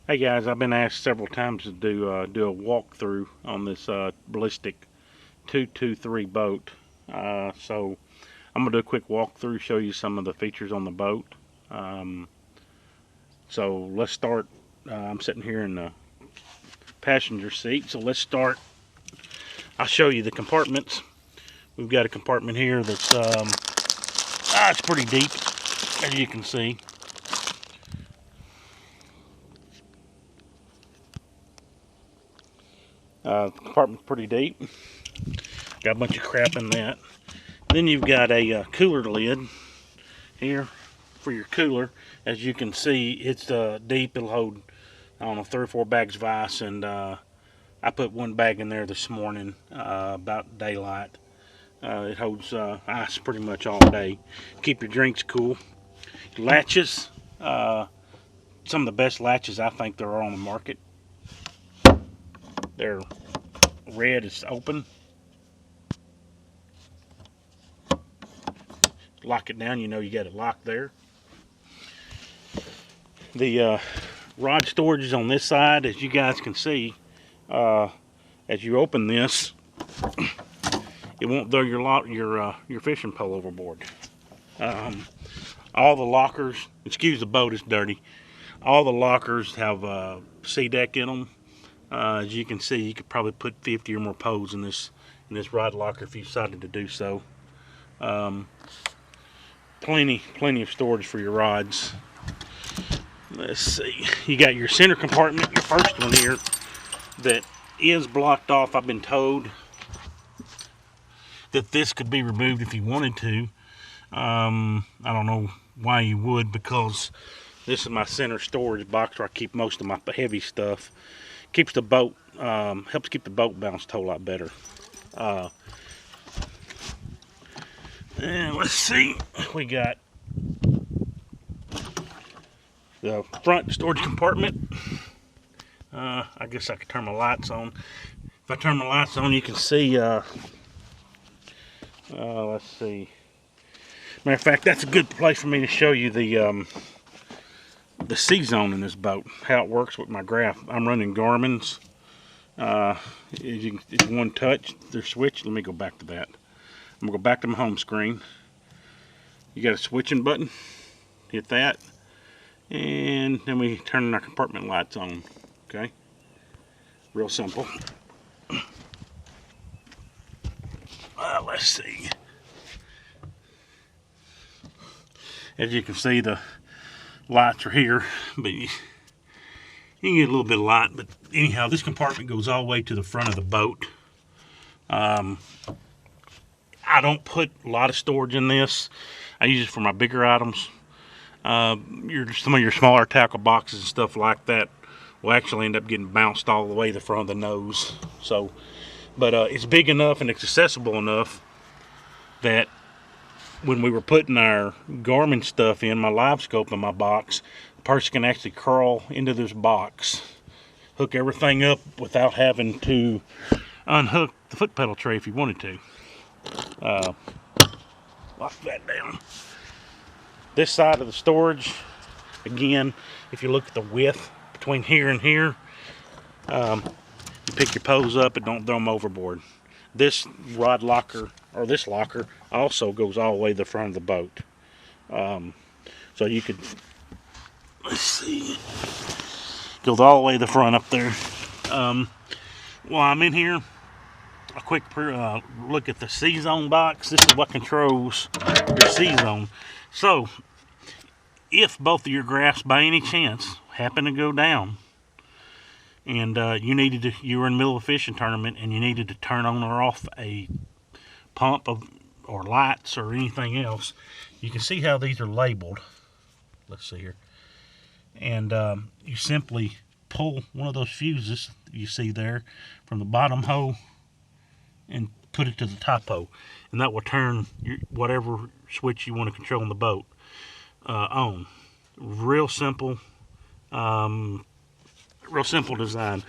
Hey guys, I've been asked several times to do a walkthrough on this Ballistic 223 boat. So I'm gonna do a quick walkthrough, show you some of the features on the boat. Um, so let's start. I'm sitting here in the passenger seat, so let's start. I'll show you the compartments. We've got a compartment here that's it's pretty deep, as you can see. The compartment's pretty deep. Got a bunch of crap in that. Then you've got a cooler lid here for your cooler. As you can see, it's deep. It'll hold, I don't know, 3 or 4 bags of ice, and I put 1 bag in there this morning about daylight. It holds ice pretty much all day. Keep your drinks cool. Latches, some of the best latches I think there are on the market. They're red, it's open. Lock it down, you know you got it locked there. The rod storage is on this side, as you guys can see. As you open this, it won't throw your fishing pole overboard. All the lockers, excuse the boat, it's dirty. All the lockers have sea deck in them. As you can see, you could probably put 50 or more poles in this rod locker if you decided to do so. Plenty of storage for your rods. Let's see. You got your center compartment, your first one here, that is blocked off. I've been told that this could be removed if you wanted to. I don't know why you would, because this is my center storage box where I keep most of my heavy stuff. Keeps the boat, helps keep the boat balanced a whole lot better. And let's see, we got the front storage compartment. I guess I could turn my lights on. If I turn my lights on, you can see, let's see. Matter of fact, that's a good place for me to show you the C-zone in this boat, how it works with my graph. I'm running Garmin's. It's one touch, their switch. Let me go back to that. I'm gonna go back to my home screen. You got a switching button, hit that, and then we turn our compartment lights on. Okay, real simple. Let's see. As you can see, the lights are here, but you can get a little bit of light. But anyhow, this compartment goes all the way to the front of the boat. I don't put a lot of storage in this. I use it for my bigger items. Some of your smaller tackle boxes and stuff like that will actually end up getting bounced all the way to the front of the nose. So, but it's big enough and it's accessible enough that when we were putting our Garmin stuff in, my live scope in my box, the person can actually crawl into this box, hook everything up without having to unhook the foot pedal tray if you wanted to. Lock that down. This side of the storage, again, if you look at the width between here and here, you pick your poles up and don't throw them overboard. This rod locker, or this locker, also goes all the way to the front of the boat. So you could, let's see, goes all the way to the front up there. While I'm in here, a quick look at the C-zone box. This is what controls your C-zone. So, if both of your graphs by any chance happen to go down, and you were in the middle of a fishing tournament and you needed to turn on or off a pump or lights or anything else, you can see how these are labeled. Let's see here. And you simply pull one of those fuses you see there from the bottom hole and put it to the top hole, and that will turn whatever switch you want to control in the boat on. Real simple design.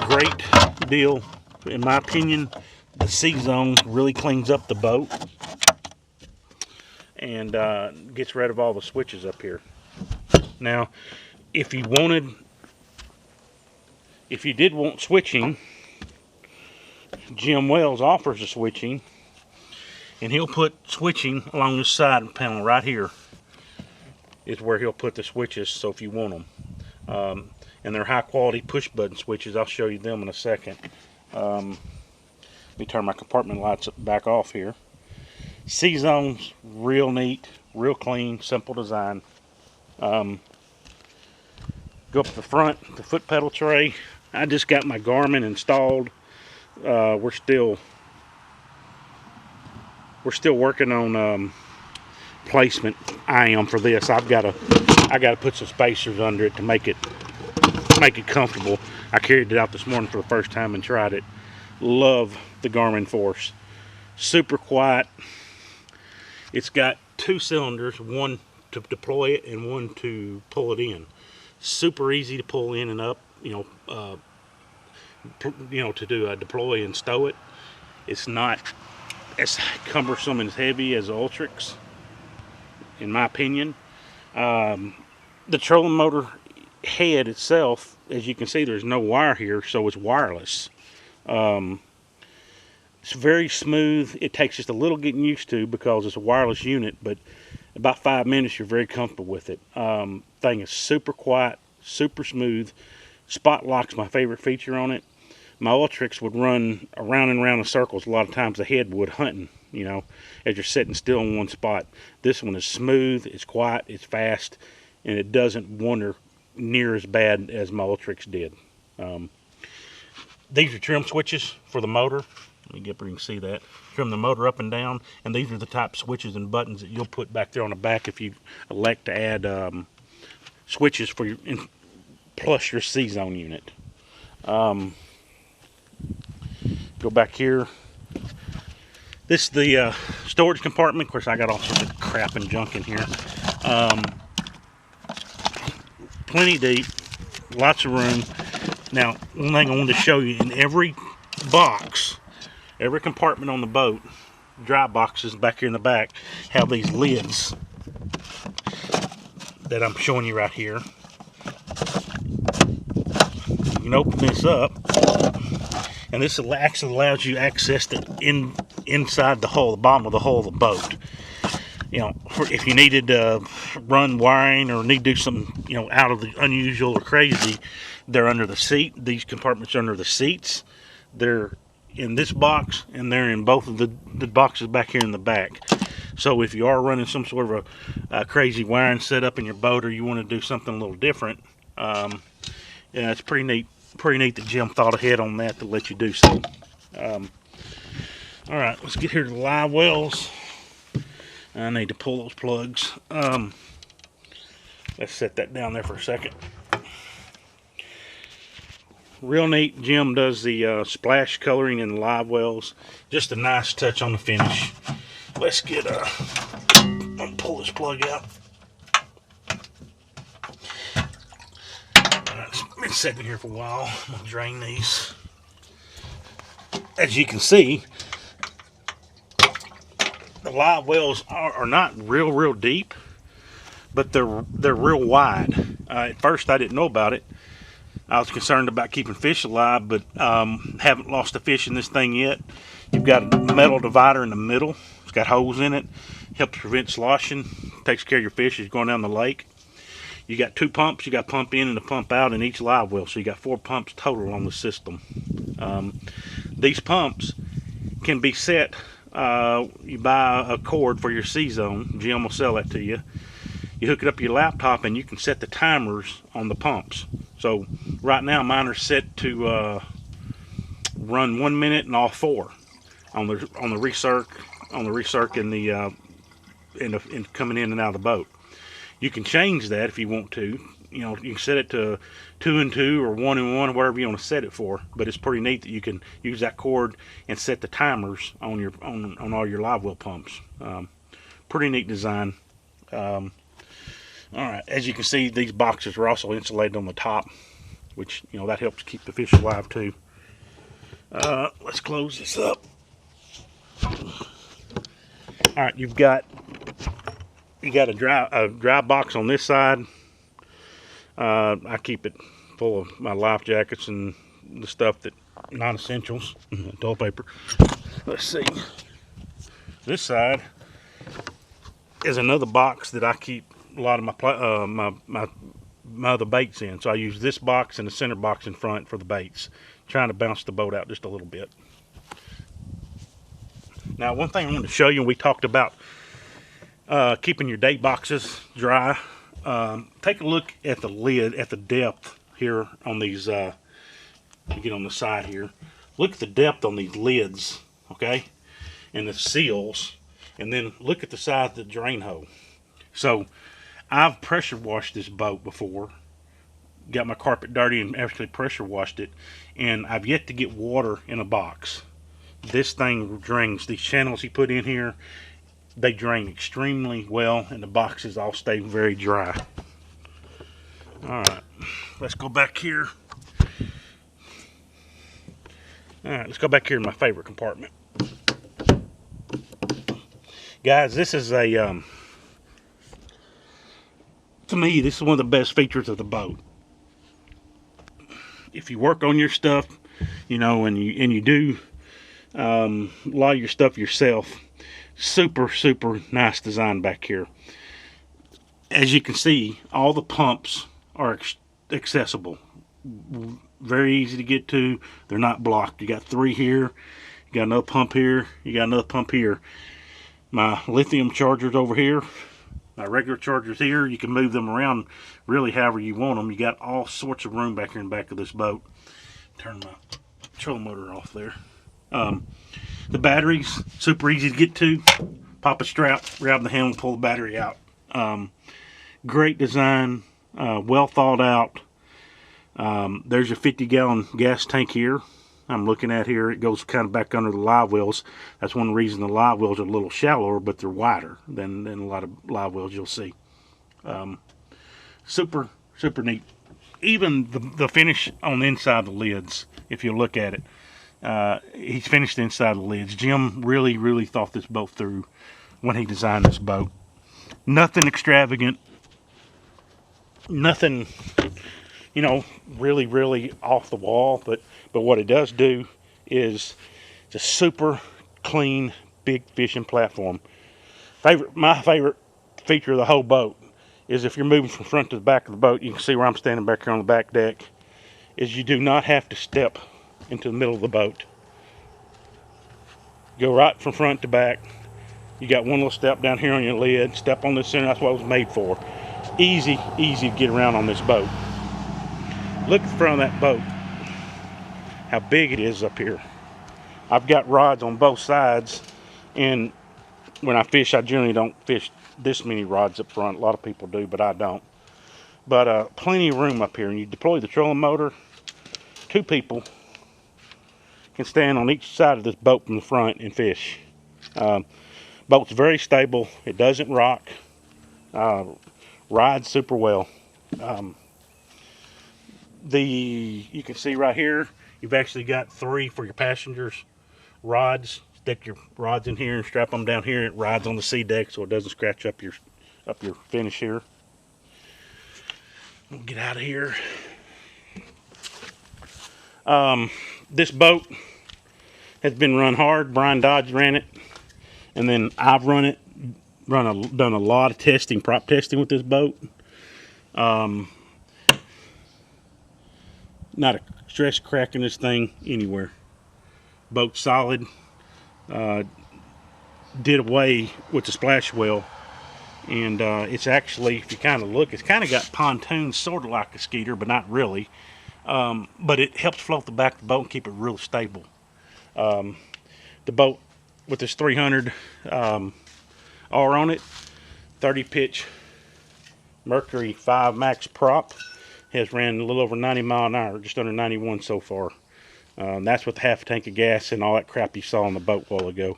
Great deal, in my opinion. The C-zone really cleans up the boat and gets rid of all the switches up here. Now, if you wanted if you did want switching, Jim Wells offers a switching, and he'll put switching along the side panel right here is where he'll put the switches, so if you want them. And they're high quality push button switches. I'll show you them in a second. Let me turn my compartment lights back off here. C-zones, real neat, real clean, simple design. Go up the front, the foot pedal tray. I just got my Garmin installed. We're still working on placement. I am for this. I gotta put some spacers under it to make it comfortable. I carried it out this morning for the first time and tried it. Love the Garmin Force. Super quiet. It's got 2 cylinders, one to deploy it and one to pull it in. Super easy to pull in and up. To do a deploy and stow it. It's not as cumbersome and as heavy as the Ultrix, in my opinion. The trolling motor head itself, as you can see, there's no wire here, so it's wireless. It's very smooth. It takes just a little getting used to because it's a wireless unit, but about 5 minutes you're very comfortable with it. Thing is super quiet, super smooth. Spot lock's my favorite feature on it. My Ultrix would run around and around in circles a lot of times. The head would hunting, as you're sitting still in one spot. This one is smooth, it's quiet, it's fast, and it doesn't wander near as bad as my Ultrix did. These are trim switches for the motor. Let me get up where you can see that. Trim the motor up and down, and these are the type of switches and buttons that you'll put back there on the back if you elect to add switches for your plus your C-zone unit. Go back here. This is the storage compartment. Of course, I got all sorts of crap and junk in here. Plenty deep, lots of room. Now, one thing I wanted to show you, in every box, every compartment on the boat, dry boxes back here in the back, have these lids that I'm showing you right here. You can open this up, and this actually allows you access to inside the hull, the bottom of the hull of the boat. If you needed to run wiring or need to do something, out of the unusual or crazy, they're under the seat. These compartments are under the seats. They're in this box, and they're in both of the boxes back here in the back. So if you are running some sort of a crazy wiring setup in your boat, or you want to do something a little different, it's pretty neat. Pretty neat that Jim thought ahead on that to let you do so. All right, let's get here to the live wells. I need to pull those plugs. Let's set that down there for a second. Real neat. Jim does the splash coloring in the live wells. Just a nice touch on the finish. Let's get I'm gonna pull this plug out. It's been sitting here for a while. I'm gonna drain these. As you can see, the live wells are not real deep, but they're real wide. At first, I didn't know about it. I was concerned about keeping fish alive, but haven't lost a fish in this thing yet. You've got a metal divider in the middle. It's got holes in it. Helps prevent sloshing. Takes care of your fish as you're going down the lake. You got 2 pumps. You got pump in and a pump out in each live well, so you got 4 pumps total on the system. These pumps can be set. You buy a cord for your C-zone. Jim will sell that to you. You hook it up to your laptop, and you can set the timers on the pumps. So right now mine are set to run 1 minute and all 4 on the recirc and the coming in and out of the boat. You can change that if you want to. You can set it to 2 and 2 or 1 and 1, whatever you want to set it for. But it's pretty neat that you can use that cord and set the timers on on all your live well pumps. Pretty neat design. All right, as you can see, these boxes are also insulated on the top, which that helps keep the fish alive too. Let's close this up. All right, you got a dry box on this side. I keep it full of my life jackets and the stuff that non-essentials. Toilet paper. Let's see. This side is another box that I keep a lot of my other baits in. So I use this box and the center box in front for the baits, trying to bounce the boat out just a little bit. Now, one thing I wanted to show you, and we talked about keeping your day boxes dry. Take a look at the lid, at the depth here on these. You get on the side here. Look at the depth on these lids, okay, and the seals, and then look at the size of the drain hole. So, I've pressure washed this boat before. Got my carpet dirty and actually pressure washed it, and I've yet to get water in a box. This thing drains. These channels he put in here, they drain extremely well, and the boxes all stay very dry. Alright, let's go back here. Alright, let's go back here to my favorite compartment. Guys, this is a, to me, this is one of the best features of the boat. If you work on your stuff, you know, and you do a lot of your stuff yourself, super nice design back here. As you can see, all the pumps are accessible, very easy to get to. They're not blocked. You got 3 here, you got another pump here, you got another pump here. My lithium chargers over here, my regular chargers here. You can move them around really however you want them. You got all sorts of room back here in the back of this boat. Turn my trolling motor off there. The batteries, super easy to get to. Pop a strap, grab the handle, pull the battery out. Great design, well thought out. There's a 50-gallon gas tank here. I'm looking at here. It goes kind of back under the live wells. That's one reason the live wells are a little shallower, but they're wider than a lot of live wells you'll see. Super neat. Even the finish on the inside of the lids, if you look at it, he's finished inside the lids. Jim really thought this boat through when he designed this boat. Nothing extravagant, nothing, you know, really off the wall, but what it does do is it's a super clean, big fishing platform. My favorite feature of the whole boat is if you're moving from front to the back of the boat, you can see where I'm standing back here on the back deck, is you do not have to step into the middle of the boat. Go right from front to back. You got one little step down here on your lid, step on this center. That's what it was made for. Easy to get around on this boat. Look at the front of that boat, how big it is up here. I've got rods on both sides, and when I fish, I generally don't fish this many rods up front. A lot of people do, but I don't. But plenty of room up here, and you deploy the trolling motor. 2 people can stand on each side of this boat from the front and fish. Boat's very stable. It doesn't rock. Rides super well. You can see right here, you've actually got 3 for your passengers rods. Stick your rods in here and strap them down here. It rides on the sea deck so it doesn't scratch up your finish here. We'll get out of here. This boat has been run hard. Brian Dodge ran it, and then I've run it. Done a lot of testing, prop testing with this boat. Not a stress crack in this thing anywhere. Boat solid. Did away with the splash well, and it's actually, if you kind of look, it's kind of got pontoons, sort of like a skeeter, but not really. But it helps float the back of the boat and keep it real stable. The boat with this 300 R on it, 30 pitch Mercury 5 Max prop, has ran a little over 90 mile an hour, just under 91 so far. That's with half a tank of gas and all that crap you saw on the boat a while ago.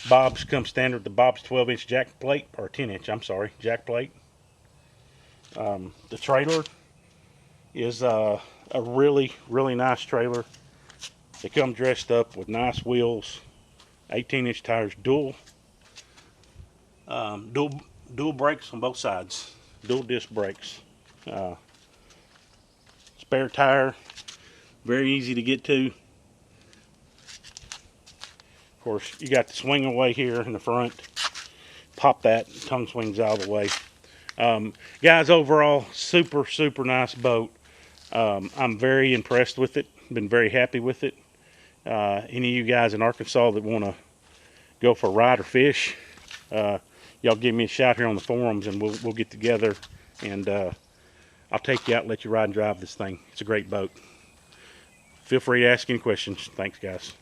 Bobs come standard. The Bob's 12-inch jack plate, or 10-inch, I'm sorry, jack plate. The trailer is a really nice trailer. They come dressed up with nice wheels, 18-inch tires, dual brakes on both sides, dual disc brakes. spare tire. Very easy to get to. Of course, you got the swing away here in the front. Pop that, tongue swings out of the way. Guys, overall, super, super nice boat. I'm very impressed with it. Been very happy with it. Any of you guys in Arkansas that want to go for a ride or fish, y'all give me a shout here on the forums, and we'll get together, and I'll take you out and let you ride and drive this thing. It's a great boat. Feel free to ask any questions. Thanks, guys.